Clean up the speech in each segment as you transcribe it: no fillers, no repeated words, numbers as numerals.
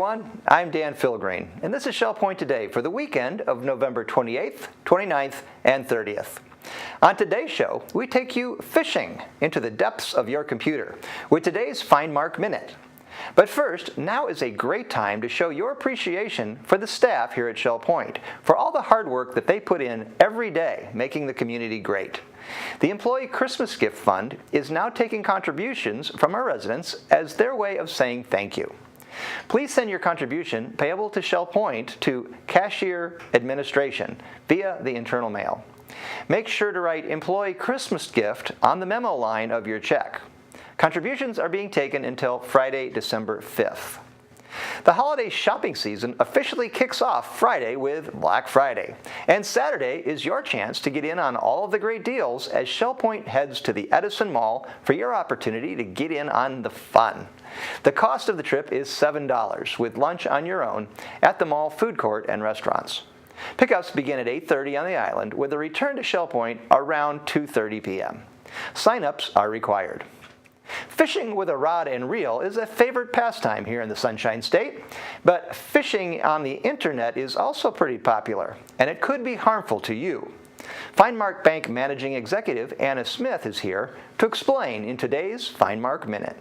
everyone. I'm Dan Philgreen, and this is Shell Point Today for the weekend of November 28th, 29th, and 30th. On today's show, we take you fishing into the depths of your computer with today's FineMark Minute. But first, now is a great time to show your appreciation for the staff here at Shell Point for all the hard work that they put in every day making the community great. The Employee Christmas Gift Fund is now taking contributions from our residents as their way of saying thank you. Please send your contribution payable to Shell Point to Cashier Administration via the internal mail. Make sure to write Employee Christmas Gift on the memo line of your check. Contributions are being taken until Friday, December 5th. The holiday shopping season officially kicks off Friday with Black Friday, and Saturday is your chance to get in on all of the great deals as Shell Point heads to the Edison Mall for your opportunity to get in on the fun. The cost of the trip is $7 with lunch on your own at the mall food court and restaurants. Pickups begin at 8:30 on the island with a return to Shell Point around 2:30 p.m. Sign-ups are required. Fishing with a rod and reel is a favorite pastime here in the Sunshine State, but fishing on the internet is also pretty popular, and it could be harmful to you. FineMark Bank Managing Executive Anna Smith is here to explain in today's FineMark Minute.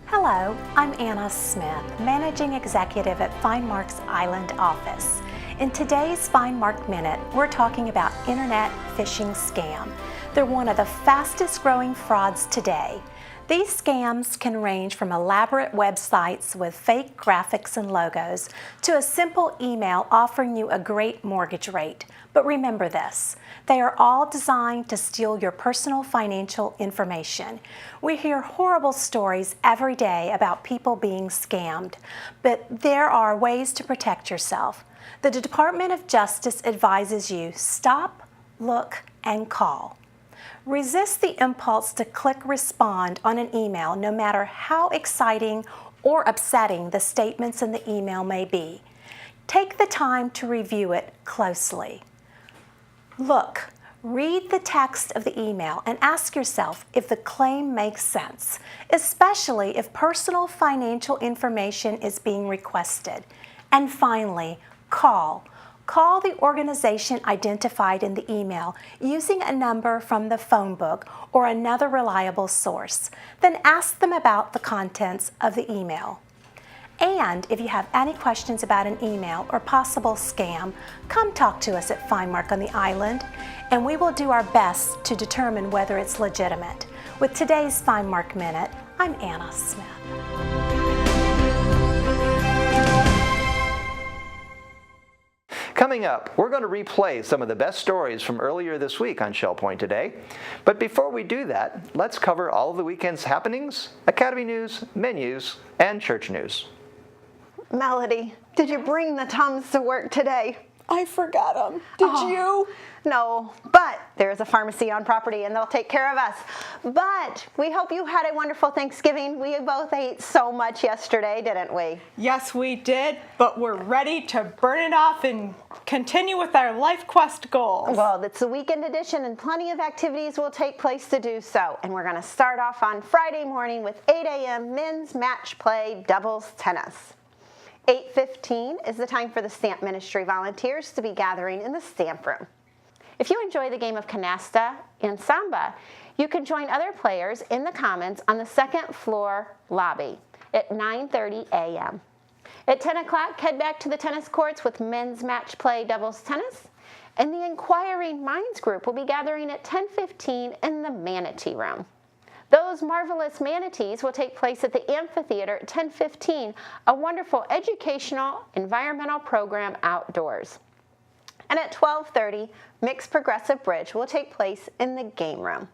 Hello, I'm Anna Smith, Managing Executive at FineMark's Island office. In today's FineMark Minute, we're talking about internet phishing scam. They're one of the fastest growing frauds today. These scams can range from elaborate websites with fake graphics and logos to a simple email offering you a great mortgage rate. But remember this, they are all designed to steal your personal financial information. We hear horrible stories every day about people being scammed, but there are ways to protect yourself. The Department of Justice advises you stop, look, and call. Resist the impulse to click respond on an email no matter how exciting or upsetting the statements in the email may be. Take the time to review it closely. Look, read the text of the email and ask yourself if the claim makes sense, especially if personal financial information is being requested. And finally, call. Call the organization identified in the email using a number from the phone book or another reliable source. Then ask them about the contents of the email. And if you have any questions about an email or possible scam, come talk to us at FineMark on the island, and we will do our best to determine whether it's legitimate. With today's FineMark Minute, I'm Anna Smith. Coming up, we're going to replay some of the best stories from earlier this week on Shell Point Today. But before we do that, let's cover all of the weekend's happenings, Academy news, menus, and church news. Melody, did you bring the Tums to work today? I forgot them. Did you? No, but there's a pharmacy on property and they'll take care of us. But we hope you had a wonderful Thanksgiving. We both ate so much yesterday, didn't we? Yes, we did, but we're ready to burn it off and continue with our Life Quest goals. Well, it's the weekend edition and plenty of activities will take place to do so. And we're going to start off on Friday morning with 8 a.m. men's match play doubles tennis. 8:15 is the time for the stamp ministry volunteers to be gathering in the stamp room. If you enjoy the game of canasta and samba, you can join other players in the commons on the second floor lobby at 9:30 a.m. At 10 o'clock, head back to the tennis courts with men's match play doubles tennis, and the Inquiring Minds group will be gathering at 10:15 in the manatee room. Those marvelous manatees will take place at the amphitheater at 10:15, a wonderful educational environmental program outdoors. And at 12:30, Mixed Progressive Bridge will take place in the game room.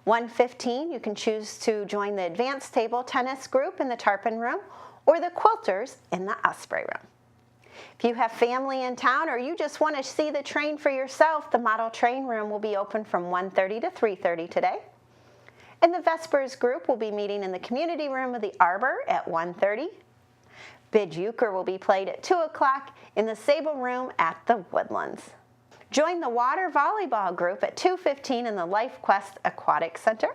1:15, you can choose to join the advanced table tennis group in the tarpon room or the quilters in the osprey room. If you have family in town or you just want to see the train for yourself, the model train room will be open from 1:30 to 3:30 today. And the Vespers group will be meeting in the community room of the Arbor at 1:30. Bid Euchre will be played at 2 o'clock in the Sable room at the Woodlands. Join the water volleyball group at 2:15 in the Life Quest Aquatic Center.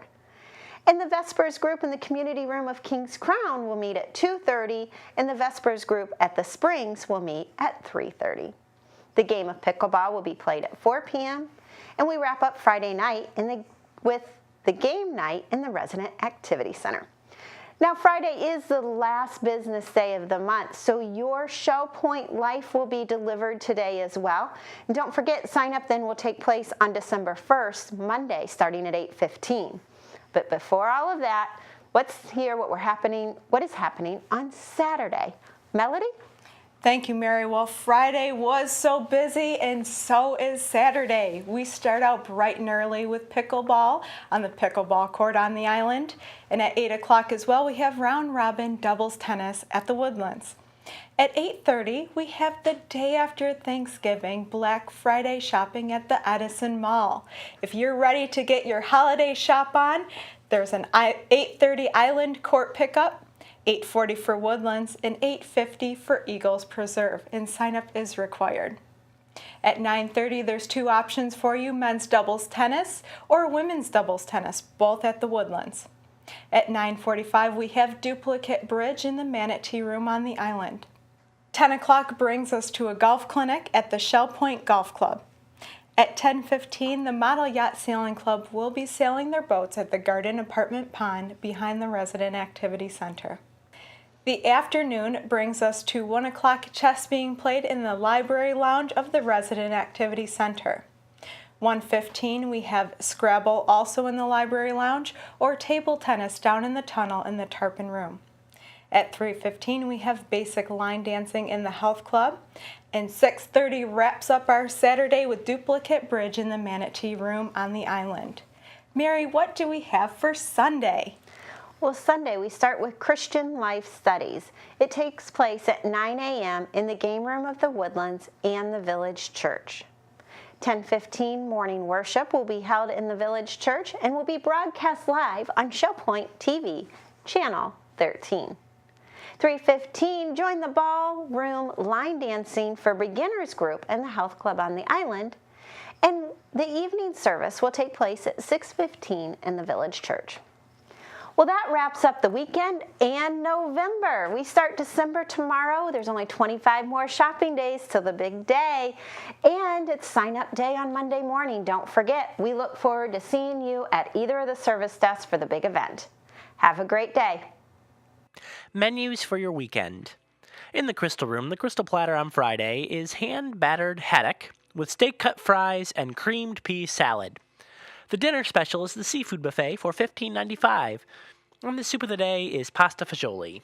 And the Vespers group in the community room of King's Crown will meet at 2:30, and the Vespers group at the Springs will meet at 3:30. The game of pickleball will be played at 4 p.m., and we wrap up Friday night with the game night in the Resident Activity Center. Now, Friday is the last business day of the month, so your Shell Point Life will be delivered today as well. And don't forget, sign up then will take place on December 1st, Monday, starting at 8:15. But before all of that, let's hear what is happening on Saturday. Melody? Thank you, Mary. Well, Friday was so busy, and so is Saturday. We start out bright and early with pickleball on the pickleball court on the island. And at 8 o'clock as well, we have round-robin doubles tennis at the Woodlands. At 8:30, we have the day after Thanksgiving Black Friday shopping at the Edison Mall. If you're ready to get your holiday shop on, there's an 8:30 Island Court pickup, 8:40 for Woodlands, and 8:50 for Eagles Preserve, and sign up is required. At 9:30, there's two options for you, men's doubles tennis or women's doubles tennis, both at the Woodlands. At 9:45, we have duplicate bridge in the Manatee Room on the island. 10 o'clock brings us to a golf clinic at the Shell Point Golf Club. At 10:15, the Model Yacht Sailing Club will be sailing their boats at the Garden Apartment Pond behind the Resident Activity Center. The afternoon brings us to 1 o'clock chess being played in the Library Lounge of the Resident Activity Center. 1:15, we have Scrabble also in the Library Lounge, or table tennis down in the tunnel in the Tarpon Room. At 3:15, we have basic line dancing in the Health Club, and 6:30 wraps up our Saturday with duplicate bridge in the Manatee Room on the island. Mary, what do we have for Sunday? Well, Sunday we start with Christian Life Studies. It takes place at 9 a.m. in the game room of the Woodlands and the Village Church. 10:15 morning worship will be held in the Village Church and will be broadcast live on Shell Point TV, channel 13. 3:15, join the ballroom line dancing for beginners group and the Health Club on the island. And the evening service will take place at 6:15 in the Village Church. Well, that wraps up the weekend and November. We start December tomorrow. There's only 25 more shopping days till the big day. And it's sign-up day on Monday morning. Don't forget, we look forward to seeing you at either of the service desks for the big event. Have a great day. Menus for your weekend. In the Crystal Room, the Crystal Platter on Friday is hand-battered haddock with steak-cut fries and creamed pea salad. The dinner special is the seafood buffet for $15.95, and the soup of the day is pasta fagioli.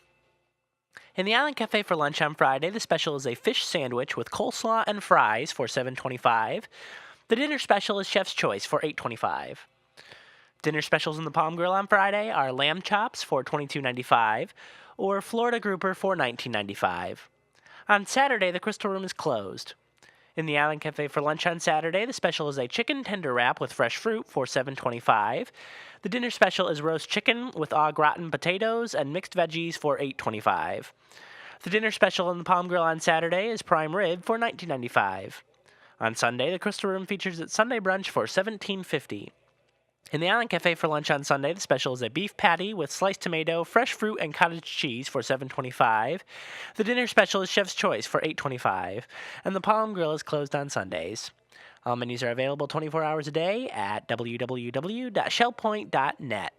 In the Island Cafe for lunch on Friday, the special is a fish sandwich with coleslaw and fries for $7.25. The dinner special is Chef's Choice for $8.25. Dinner specials in the Palm Grill on Friday are lamb chops for $22.95 or Florida grouper for $19.95. On Saturday, the Crystal Room is closed. In the Island Cafe for lunch on Saturday, the special is a chicken tender wrap with fresh fruit for $7.25. The dinner special is roast chicken with au gratin potatoes and mixed veggies for $8.25. The dinner special in the Palm Grill on Saturday is prime rib for $19.95. On Sunday, the Crystal Room features its Sunday brunch for $17.50. In the Island Cafe for lunch on Sunday, the special is a beef patty with sliced tomato, fresh fruit, and cottage cheese for $7.25. The dinner special is Chef's Choice for $8.25. And the Palm Grill is closed on Sundays. All menus are available 24 hours a day at www.shellpoint.net.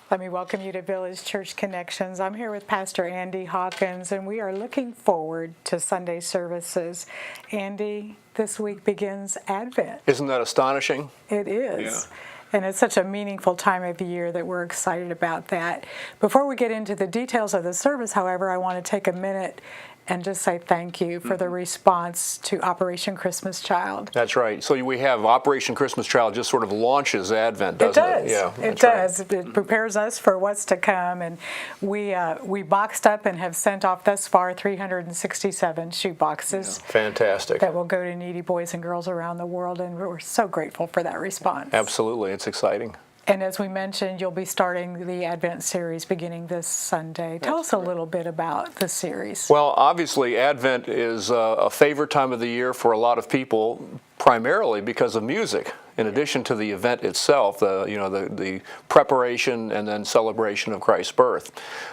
Let me welcome you to Village Church Connections. I'm here with Pastor Andy Hawkins, and we are looking forward to Sunday services. Andy, this week begins Advent. Isn't that astonishing? It is. Yeah. And it's such a meaningful time of the year that we're excited about that. Before we get into the details of the service, however, I want to take a minute and just say thank you for the response to Operation Christmas Child. That's right. So we have Operation Christmas Child just sort of launches Advent, doesn't it? It does. Yeah, it does. Right. It prepares us for what's to come. And we boxed up and have sent off thus far 367 shoe boxes. Yeah. Fantastic. That will go to needy boys and girls around the world. And we're so grateful for that response. Absolutely. It's exciting. And as we mentioned, you'll be starting the Advent series beginning this Sunday. Tell us a little bit about the series. Well, obviously, Advent is a favorite time of the year for a lot of people, primarily because of music. in addition to the event itself, the preparation and then celebration of Christ's birth.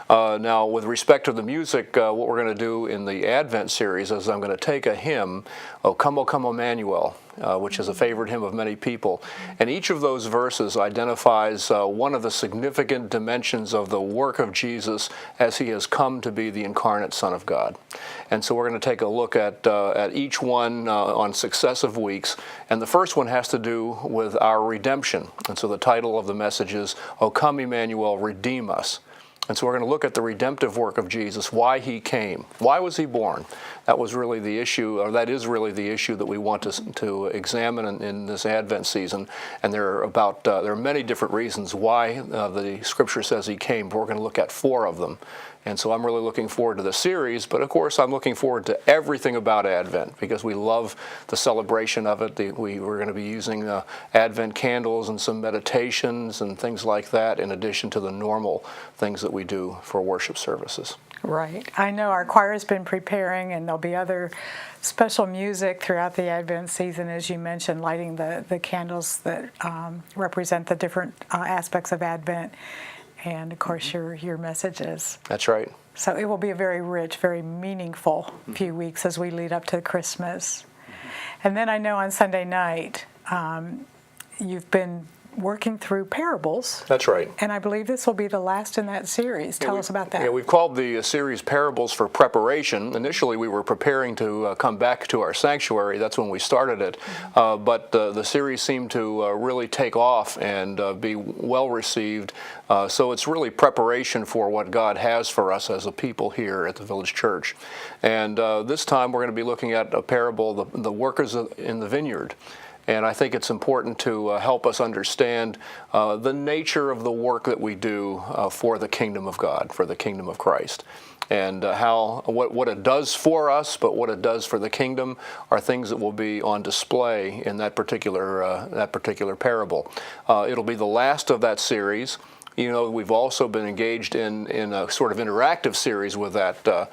Now, with respect to the music, what we're going to do in the Advent series is I'm going to take a hymn, O Come, Emmanuel, which is a favorite hymn of many people. And each of those verses identifies one of the significant dimensions of the work of Jesus as he has come to be the incarnate Son of God. And so we're going to take a look at each one on successive weeks. And the first one has to do with our redemption. And so the title of the message is, O Come, Emmanuel, Redeem Us. And so we're going to look at the redemptive work of Jesus, why he came. Why was he born? That was really the issue, or that is really the issue that we want to examine in this Advent season. And there are many different reasons why the Scripture says he came, but we're going to look at 4 of them. And so I'm really looking forward to the series, but of course I'm looking forward to everything about Advent because we love the celebration of it. We're going to be using Advent candles and some meditations and things like that in addition to the normal things that we do for worship services. Right. I know our choir has been preparing, and there'll be other special music throughout the Advent season, as you mentioned, lighting the candles that represent the different aspects of Advent. And of course, your messages. That's right. So it will be a very rich, very meaningful few weeks as we lead up to Christmas. And then I know on Sunday night, you've been working through parables. That's right. And I believe this will be the last in that series. Tell us about that. Yeah, we've called the series Parables for Preparation. Initially, we were preparing to come back to our sanctuary. That's when we started it. But the series seemed to really take off and be well received. So it's really preparation for what God has for us as a people here at the Village Church. And this time we're going to be looking at a parable, the workers in the vineyard. And I think it's important to help us understand the nature of the work that we do for the kingdom of God, for the kingdom of Christ. And what it does for us, but what it does for the kingdom are things that will be on display in that particular parable. It'll be the last of that series. You know, we've also been engaged in a sort of interactive series with the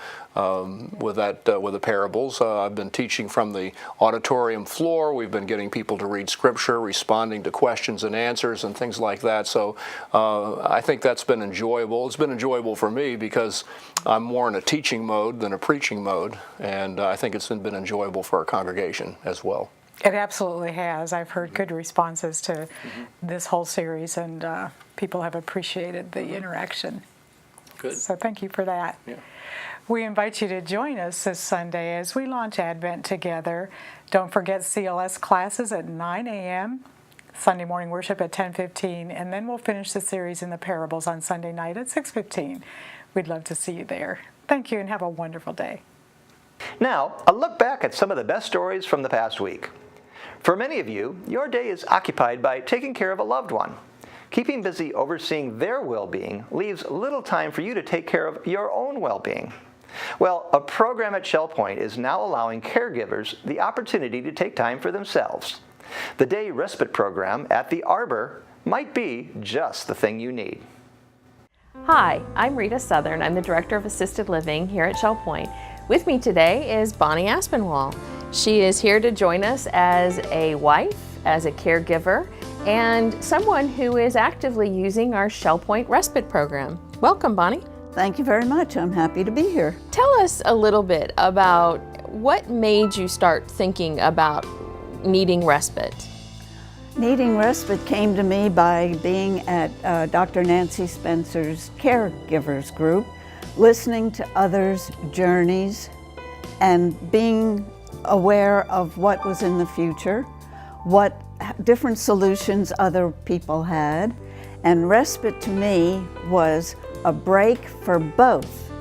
parables. I've been teaching from the auditorium floor. We've been getting people to read Scripture, responding to questions and answers and things like that. So I think that's been enjoyable. It's been enjoyable for me because I'm more in a teaching mode than a preaching mode, and I think it's been enjoyable for our congregation as well. It absolutely has. I've heard good responses to this whole series, and people have appreciated the interaction. Good. So thank you for that. Yeah. We invite you to join us this Sunday as we launch Advent together. Don't forget CLS classes at 9 a.m., Sunday morning worship at 10:15, and then we'll finish the series in the parables on Sunday night at 6:15. We'd love to see you there. Thank you, and have a wonderful day. Now, a look back at some of the best stories from the past week. For many of you, your day is occupied by taking care of a loved one. Keeping busy overseeing their well-being leaves little time for you to take care of your own well-being. Well, a program at Shell Point is now allowing caregivers the opportunity to take time for themselves. The Day Respite Program at the Arbor might be just the thing you need. Hi, I'm Rita Southern. I'm the Director of Assisted Living here at Shell Point. With me today is Bonnie Aspinwall. She is here to join us as a wife, as a caregiver, and someone who is actively using our Shell Point Respite Program. Welcome, Bonnie. Thank you very much. I'm happy to be here. Tell us a little bit about what made you start thinking about needing respite. Needing respite came to me by being at Dr. Nancy Spencer's caregivers group, listening to others' journeys and being aware of what was in the future, what different solutions other people had. And respite to me was a break for both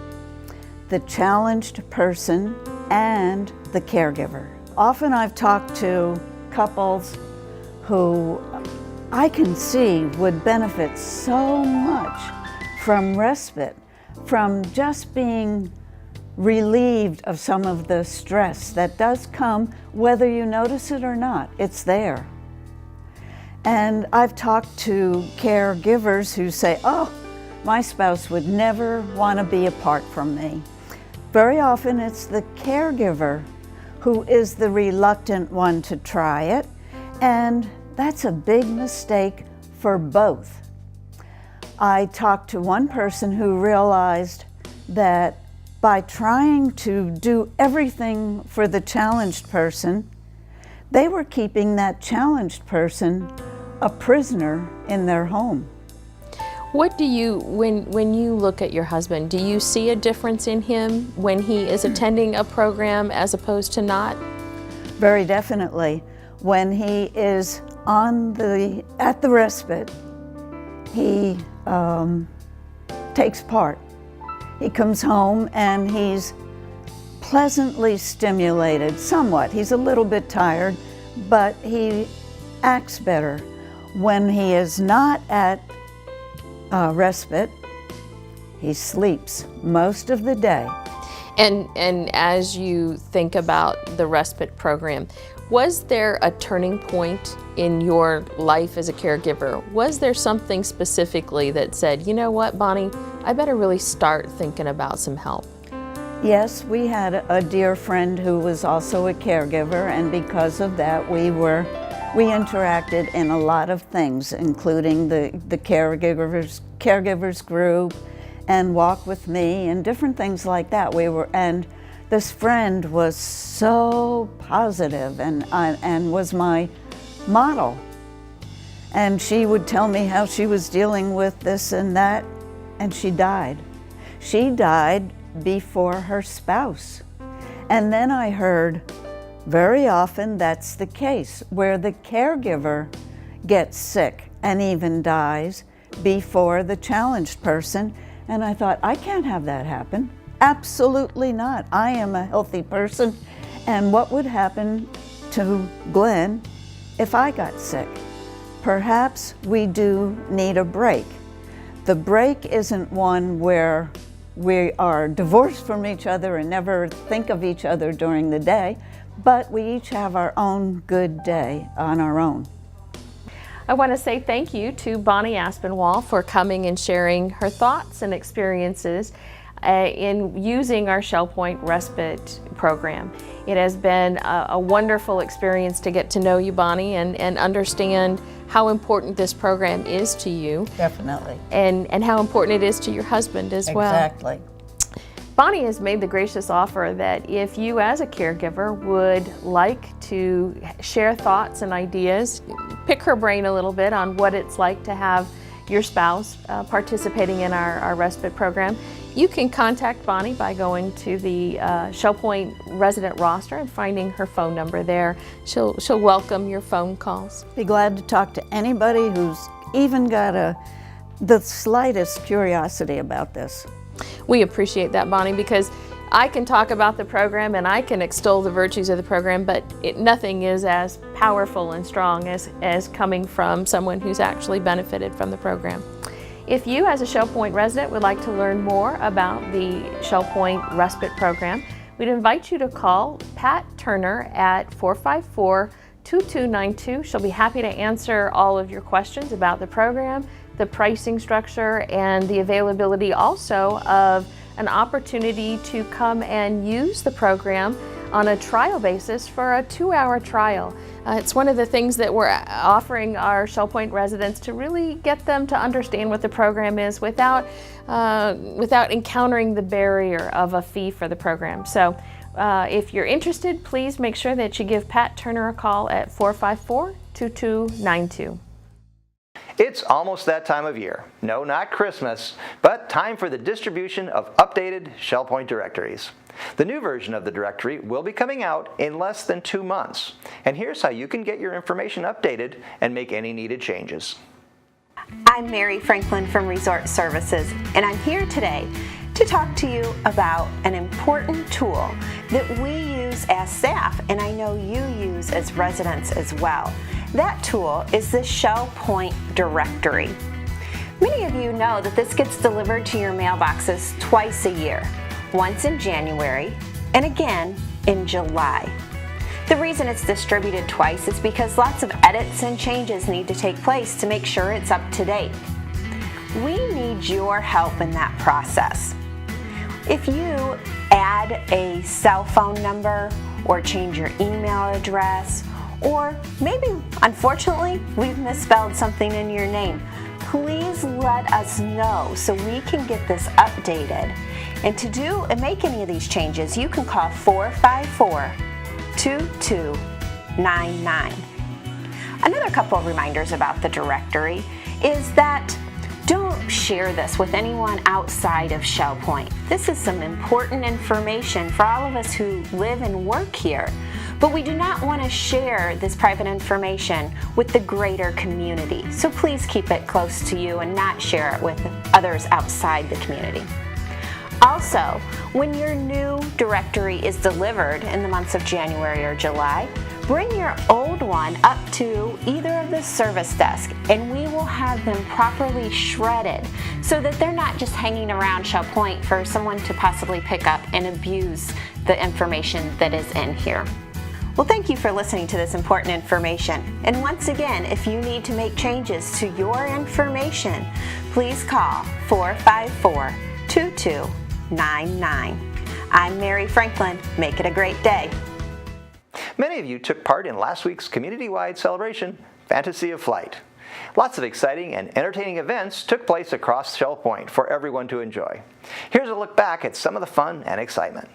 the challenged person and the caregiver. Often I've talked to couples who I can see would benefit so much from respite, from just being relieved of some of the stress that does come, whether you notice it or not, it's there. And I've talked to caregivers who say, oh, my spouse would never want to be apart from me. Very often it's the caregiver who is the reluctant one to try it, and that's a big mistake for both. I talked to one person who realized that by trying to do everything for the challenged person, they were keeping that challenged person a prisoner in their home. What do you, when you look at your husband, do you see a difference in him when he is attending a program as opposed to not? Very definitely. When he is at the respite, he takes part. He comes home and he's pleasantly stimulated, somewhat. He's a little bit tired, but he acts better. When he is not at respite, he sleeps most of the day. And as you think about the respite program, was there a turning point in your life as a caregiver? Was there something specifically that said, you know what, Bonnie, I better really start thinking about some help? Yes, we had a dear friend who was also a caregiver, and because of that we interacted in a lot of things, including the caregivers group and Walk With Me and different things like that. And this friend was so positive and was my model. And she would tell me how she was dealing with this and that, and she died. She died before her spouse. And then I heard very often that's the case, where the caregiver gets sick and even dies before the challenged person. And I thought, I can't have that happen. Absolutely not. I am a healthy person. And what would happen to Glenn if I got sick? Perhaps we do need a break. The break isn't one where we are divorced from each other and never think of each other during the day, but we each have our own good day on our own. I want to say thank you to Bonnie Aspinwall for coming and sharing her thoughts and experiences in using our Shell Point Respite program. It has been a wonderful experience to get to know you, Bonnie, and understand how important this program is to you. Definitely. And how important it is to your husband as well. Exactly. Bonnie has made the gracious offer that if you as a caregiver would like to share thoughts and ideas, pick her brain a little bit on what it's like to have your spouse participating in our respite program, you can contact Bonnie by going to the Shell Point resident roster and finding her phone number there. She'll welcome your phone calls. Be glad to talk to anybody who's even got the slightest curiosity about this. We appreciate that, Bonnie, because I can talk about the program and I can extol the virtues of the program, but nothing is as powerful and strong as coming from someone who's actually benefited from the program. If you, as a Shell Point resident, would like to learn more about the Shell Point Respite Program, we'd invite you to call Pat Turner at 454-2292. She'll be happy to answer all of your questions about the program, the pricing structure, and the availability also of an opportunity to come and use the program on a trial basis for a 2-hour trial. It's one of the things that we're offering our Shell Point residents to really get them to understand what the program is without encountering the barrier of a fee for the program. So if you're interested, please make sure that you give Pat Turner a call at 454-2292. It's almost that time of year. No, not Christmas, but time for the distribution of updated Shell Point directories. The new version of the directory will be coming out in less than 2 months. And here's how you can get your information updated and make any needed changes. I'm Mary Franklin from Resort Services, and I'm here today to talk to you about an important tool that we use as staff, and I know you use as residents as well. That tool is the Shell Point directory. Many of you know that this gets delivered to your mailboxes twice a year, once in January and again in July. The reason it's distributed twice is because lots of edits and changes need to take place to make sure it's up to date. We need your help in that process. If you add a cell phone number or change your email address Or maybe, unfortunately, we've misspelled something in your name. Please let us know so we can get this updated. And to do and make any of these changes, you can call 454-2299. Another couple of reminders about the directory is that don't share this with anyone outside of Shell Point. This is some important information for all of us who live and work here, but we do not want to share this private information with the greater community. So please keep it close to you and not share it with others outside the community. Also, when your new directory is delivered in the months of January or July, bring your old one up to either of the service desk and we will have them properly shredded so that they're not just hanging around Shell Point for someone to possibly pick up and abuse the information that is in here. Well, thank you for listening to this important information. And once again, if you need to make changes to your information, please call 454-2299. I'm Mary Franklin. Make it a great day. Many of you took part in last week's community-wide celebration, Fantasy of Flight. Lots of exciting and entertaining events took place across Shell Point for everyone to enjoy. Here's a look back at some of the fun and excitement.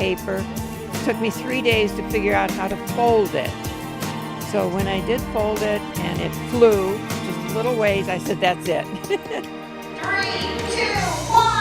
paper. It took me 3 days to figure out how to fold it. So when I did fold it and it flew just a little ways, I said, that's it. 3, 2, 1.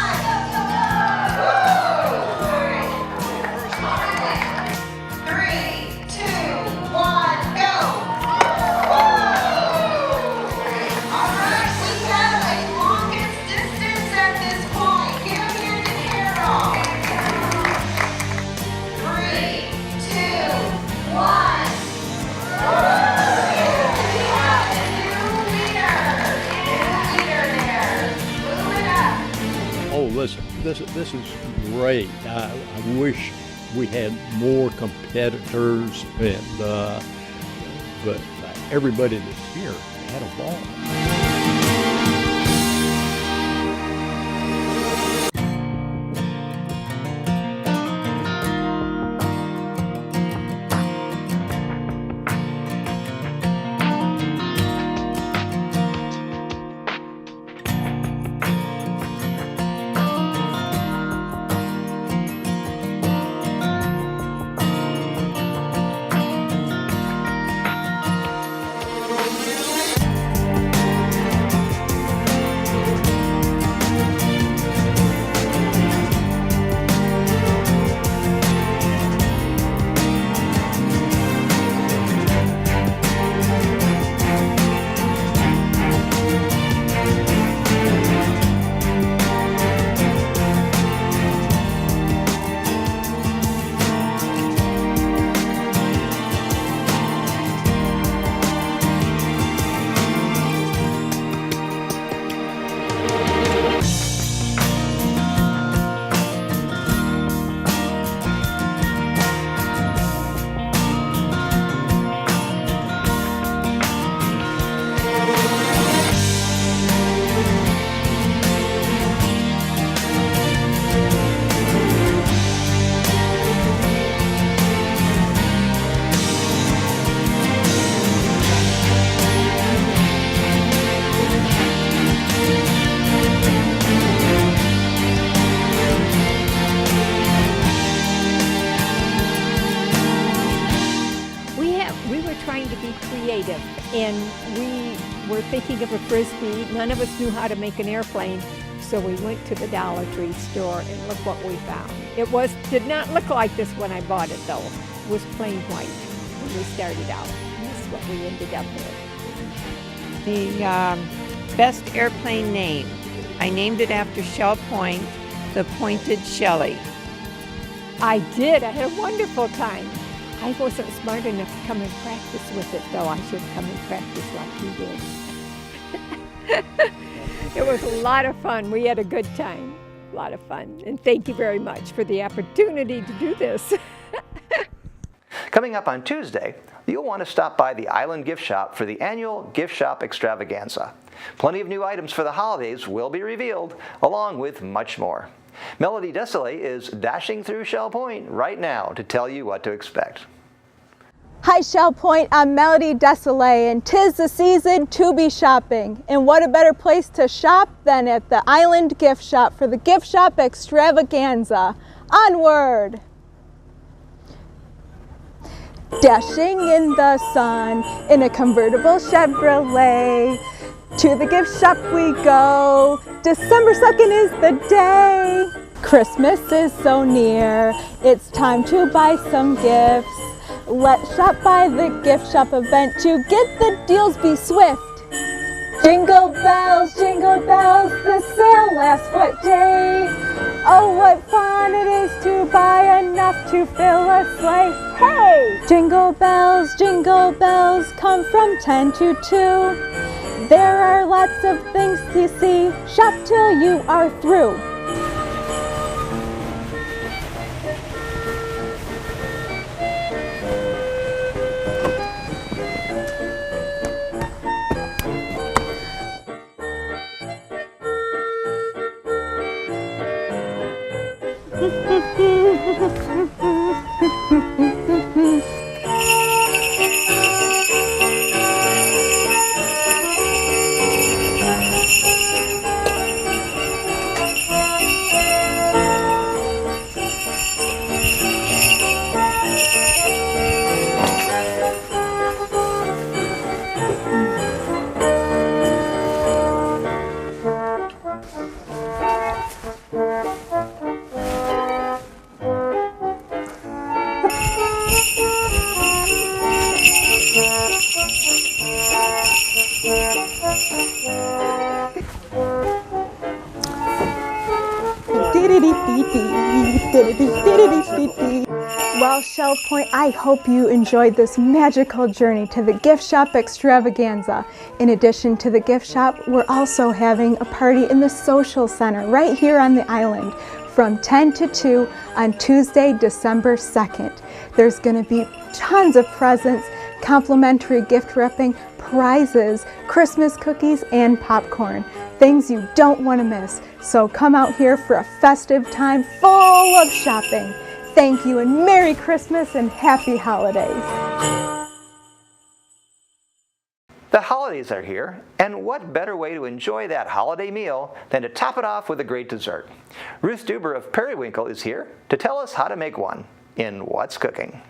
this is great. I wish we had more competitors, and but everybody that's here had a ball. trying to be creative, and we were thinking of a Frisbee. None of us knew how to make an airplane, so we went to the Dollar Tree store, and look what we found. It did not look like this when I bought it, though. It was plain white when we started out. And this is what we ended up with. The best airplane name. I named it after Shell Point, the Pointed Shelley. I did. I had a wonderful time. I wasn't smart enough to come and practice with it, though. I should come and practice like you did. It was a lot of fun. We had a good time. A lot of fun. And thank you very much for the opportunity to do this. Coming up on Tuesday, you'll want to stop by the Island Gift Shop for the annual Gift Shop Extravaganza. Plenty of new items for the holidays will be revealed, along with much more. Melody Desolé is dashing through Shell Point right now to tell you what to expect. Hi Shell Point, I'm Melody Desolé, and 'tis the season to be shopping. And what a better place to shop than at the Island Gift Shop for the Gift Shop Extravaganza. Onward! Dashing in the sun in a convertible Chevrolet. To the gift shop we go. December 2nd is the day. Christmas is so near. It's time to buy some gifts. Let's shop by the gift shop event to get the deals be swift. Jingle bells, the sale lasts what day? Oh, what fun it is to buy enough to fill a sleigh. Hey! Jingle bells, come from 10 to 2. There are lots of things to see. Shop till you are through. Well, Shell Point, I hope you enjoyed this magical journey to the Gift Shop Extravaganza. In addition to the gift shop, we're also having a party in the social center right here on the island from 10 to 2 on Tuesday, December 2nd. There's going to be tons of presents, complimentary gift wrapping, prizes, Christmas cookies, and popcorn. Things you don't want to miss. So come out here for a festive time full of shopping. Thank you and Merry Christmas and Happy Holidays. The holidays are here, and what better way to enjoy that holiday meal than to top it off with a great dessert? Ruth Duber of Periwinkle is here to tell us how to make one in What's Cooking.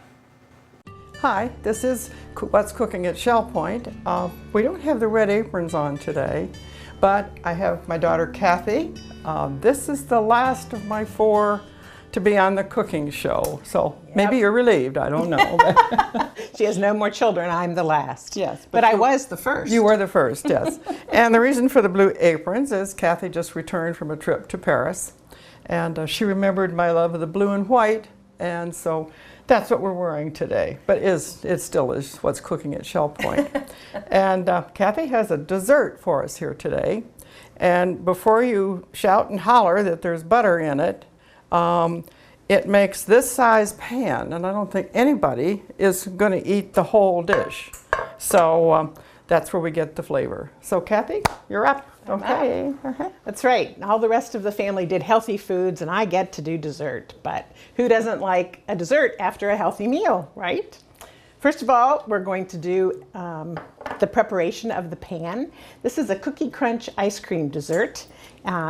Hi, this is What's Cooking at Shell Point. We don't have the red aprons on today, but I have my daughter Kathy. This is the last of my 4 to be on the cooking show, so maybe you're relieved, I don't know. She has no more children, I'm the last. Yes. But I was the first. You were the first, yes. And the reason for the blue aprons is Kathy just returned from a trip to Paris, and she remembered my love of the blue and white, and so that's what we're wearing today. But it still is What's Cooking at Shell Point. And Kathy has a dessert for us here today. And before you shout and holler that there's butter in it, it makes this size pan, and I don't think anybody is going to eat the whole dish. So that's where we get the flavor. So Kathy, you're up. Okay. That's right. All the rest of the family did healthy foods, and I get to do dessert. But who doesn't like a dessert after a healthy meal, right? First of all, we're going to do the preparation of the pan. This is a Cookie Crunch ice cream dessert.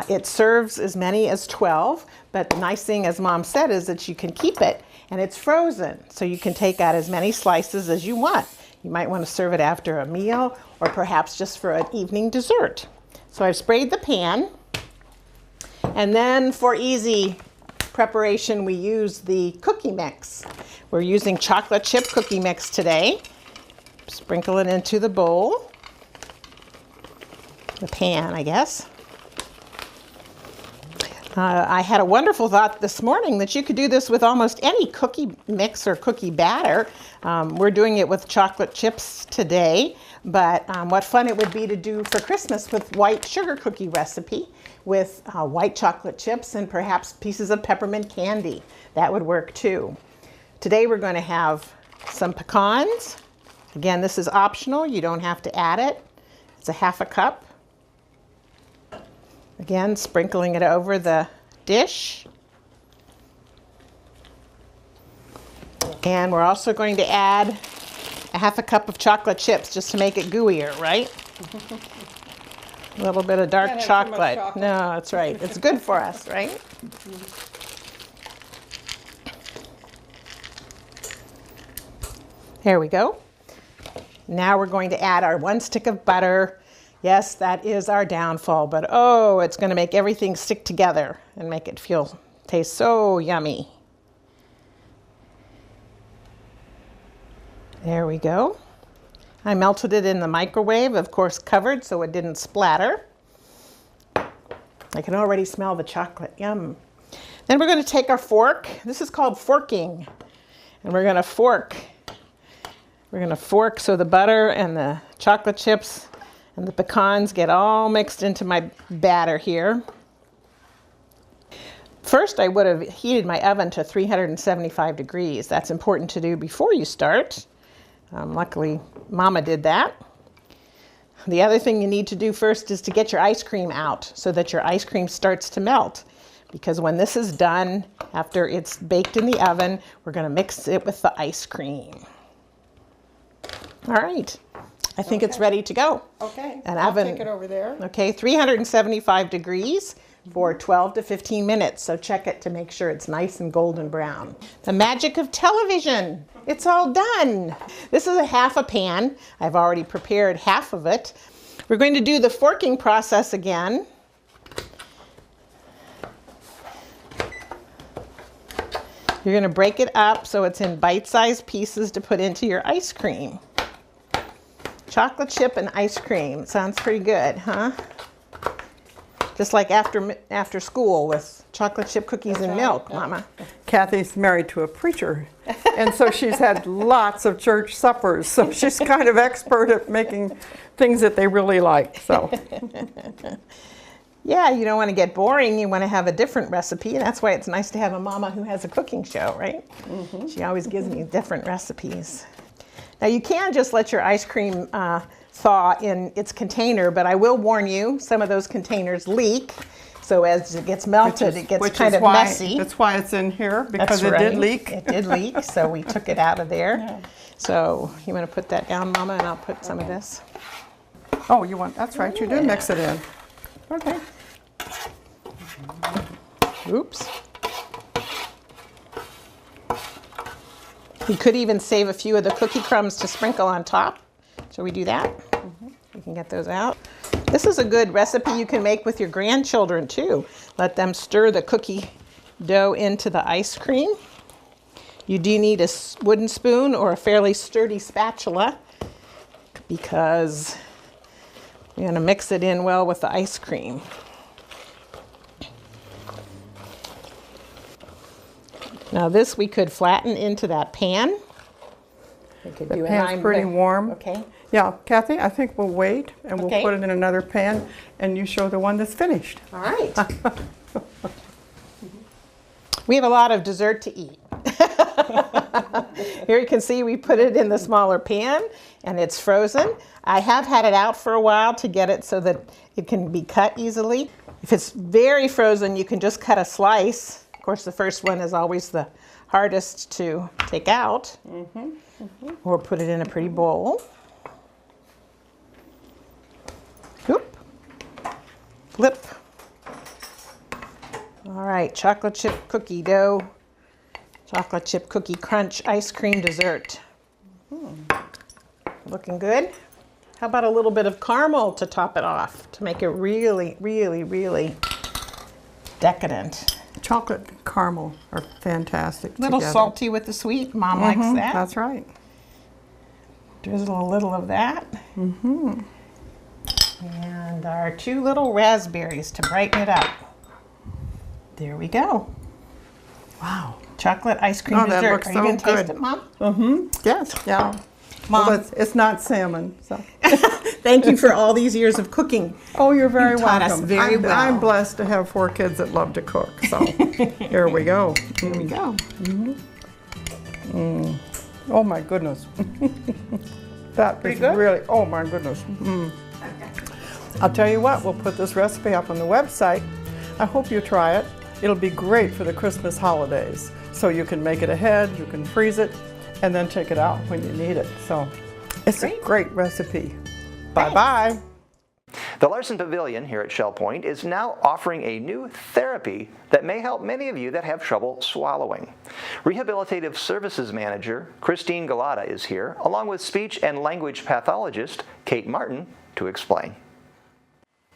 It serves as many as 12, but the nice thing, as Mom said, is that you can keep it, and it's frozen, so you can take out as many slices as you want. You might want to serve it after a meal, or perhaps just for an evening dessert. So I've sprayed the pan, and then for easy preparation, we use the cookie mix. We're using chocolate chip cookie mix today. Sprinkle it into the bowl, the pan, I guess. I had a wonderful thought this morning that you could do this with almost any cookie mix or cookie batter. We're doing it with chocolate chips today, but what fun it would be to do for Christmas with white sugar cookie recipe with white chocolate chips and perhaps pieces of peppermint candy. That would work too. Today we're going to have some pecans. Again, this is optional. You don't have to add it. It's a ½ a cup. Again, sprinkling it over the dish. And we're also going to add a ½ a cup of chocolate chips just to make it gooier, right? A little bit of dark chocolate. No, that's right. It's good for us, right? There we go. Now we're going to add our 1 stick of butter. Yes, that is our downfall, but oh, it's going to make everything stick together and make it taste so yummy. There we go. I melted it in the microwave, of course covered so it didn't splatter. I can already smell the chocolate, yum. Then we're going to take our fork. This is called forking. And we're going to fork. We're going to fork so the butter and the chocolate chips and the pecans get all mixed into my batter here. First, I would have heated my oven to 375 degrees. That's important to do before you start. Luckily, Mama did that. The other thing you need to do first is to get your ice cream out so that your ice cream starts to melt. Because when this is done, after it's baked in the oven, we're going to mix it with the ice cream. All right. I think it's ready to go. Okay, An I'll oven, take it over there. Okay, 375 degrees for 12 to 15 minutes. So check it to make sure it's nice and golden brown. The magic of television. It's all done. This is a ½ a pan. I've already prepared half of it. We're going to do the forking process again. You're going to break it up so it's in bite-sized pieces to put into your ice cream. Chocolate chip and ice cream. Sounds pretty good, huh? Just like after school with chocolate chip cookies and milk, Mama. Kathy's married to a preacher, and so she's had lots of church suppers, so she's kind of expert at making things that they really like. So Yeah, you don't want to get boring. You want to have a different recipe. And that's why it's nice to have a mama who has a cooking show, right? She always gives me different recipes. Now you can just let your ice cream thaw in its container, but I will warn you, some of those containers leak. So as it gets melted, it gets kind of messy. That's why it's in here, because That's it did right. leak. It did leak, so we took it out of there. So you want to put that down, Mama, and I'll put some of this. Oh, you want, that's right, you did mix it in. Okay. Oops. You could even save a few of the cookie crumbs to sprinkle on top. Shall we do that? We can get those out. This is a good recipe you can make with your grandchildren too. Let them stir the cookie dough into the ice cream. You do need a wooden spoon or a fairly sturdy spatula because you're going to mix it in well with the ice cream. Now this we could flatten into that pan. We could The do pan's pretty warm. Okay. Yeah, Kathy, I think we'll wait and we'll Okay. put it in another pan and you show the one that's finished. All right. We have a lot of dessert to eat. Here you can see we put it in the smaller pan and it's frozen. I have had it out for a while to get it so that it can be cut easily. If it's very frozen, you can just cut a slice. Of course, the first one is always the hardest to take out. Or put it in a pretty bowl. Oop. Flip. All right, chocolate chip cookie dough, chocolate chip cookie crunch ice cream dessert. Looking good. How about a little bit of caramel to top it off to make it really, really, really decadent. Chocolate and caramel are fantastic A little together. salty with the sweet. Mom likes that. That's right. Drizzle a little of that. And our 2 little raspberries to brighten it up. There we go. Wow. Chocolate ice cream Oh, that dessert. looks Are so you going to taste good. it, Mom? Yes, yeah. Mom. Well, it's not salmon, so. Thank you for all these years of cooking. Oh, you're very You taught us welcome. very well. I'm blessed to have 4 kids that love to cook, so here we go. Here we go. Oh my goodness. That Pretty is good? really, oh my goodness. I'll tell you what, we'll put this recipe up on the website. I hope you try it. It'll be great for the Christmas holidays. So you can make it ahead, you can freeze it, and then take it out when you need it. So it's a great recipe. Bye-bye. The Larson Pavilion here at Shell Point is now offering a new therapy that may help many of you that have trouble swallowing. Rehabilitative Services Manager Christine Galata is here, along with speech and language pathologist Kate Martin, to explain.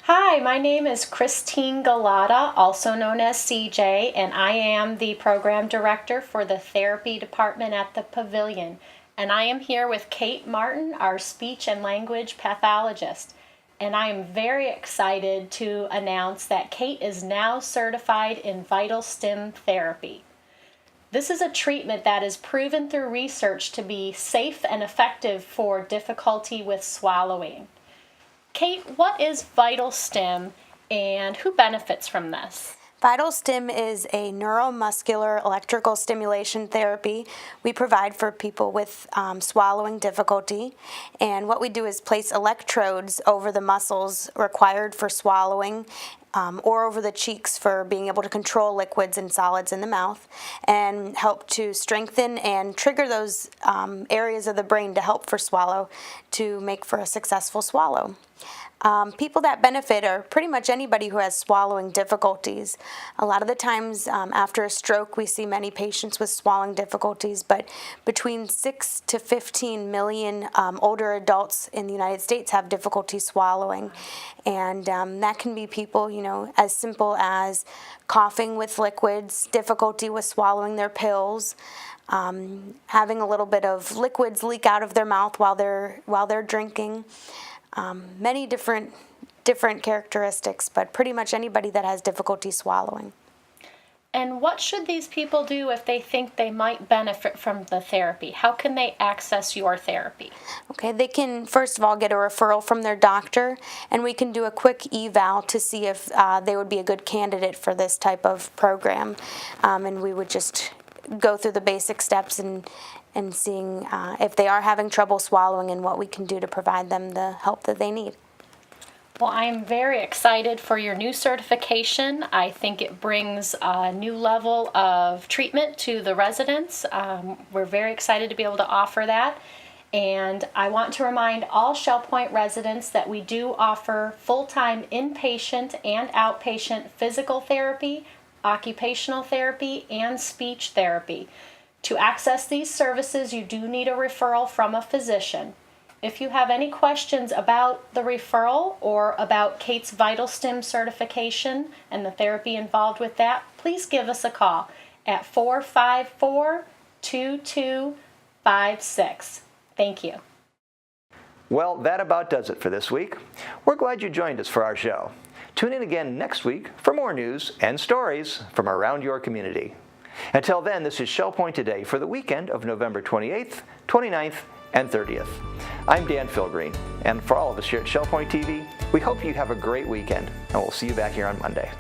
Hi, my name is Christine Galata, also known as CJ, and I am the program director for the therapy department at the Pavilion. And I am here with Kate Martin, our speech and language pathologist. And I am very excited to announce that Kate is now certified in vital stim therapy. This is a treatment that is proven through research to be safe and effective for difficulty with swallowing. Kate, what is vital stim and who benefits from this? Vital stim is a neuromuscular electrical stimulation therapy we provide for people with swallowing difficulty. And what we do is place electrodes over the muscles required for swallowing or over the cheeks for being able to control liquids and solids in the mouth and help to strengthen and trigger those areas of the brain to help for swallow to make for a successful swallow. People that benefit are pretty much anybody who has swallowing difficulties. A lot of the times after a stroke we see many patients with swallowing difficulties, but between 6 to 15 million older adults in the United States have difficulty swallowing. And that can be people, you know, as simple as coughing with liquids, difficulty with swallowing their pills, having a little bit of liquids leak out of their mouth while they're drinking. Many different characteristics, but pretty much anybody that has difficulty swallowing. And what should these people do if they think they might benefit from the therapy? How can they access your therapy? Okay, they can first of all get a referral from their doctor, and we can do a quick eval to see if they would be a good candidate for this type of program. And we would just go through the basic steps and seeing if they are having trouble swallowing and what we can do to provide them the help that they need. Well, I'm very excited for your new certification. I think it brings a new level of treatment to the residents. We're very excited to be able to offer that. And I want to remind all Shell Point residents that we do offer full-time inpatient and outpatient physical therapy, occupational therapy, and speech therapy. To access these services, you do need a referral from a physician. If you have any questions about the referral or about Kate's VitalStim certification and the therapy involved with that, please give us a call at 454-2256. Thank you. Well, that about does it for this week. We're glad you joined us for our show. Tune in again next week for more news and stories from around your community. Until then, this is Shell Point Today for the weekend of November 28th, 29th, and 30th. I'm Dan Philgreen, and for all of us here at Shell Point TV, we hope you have a great weekend, and we'll see you back here on Monday.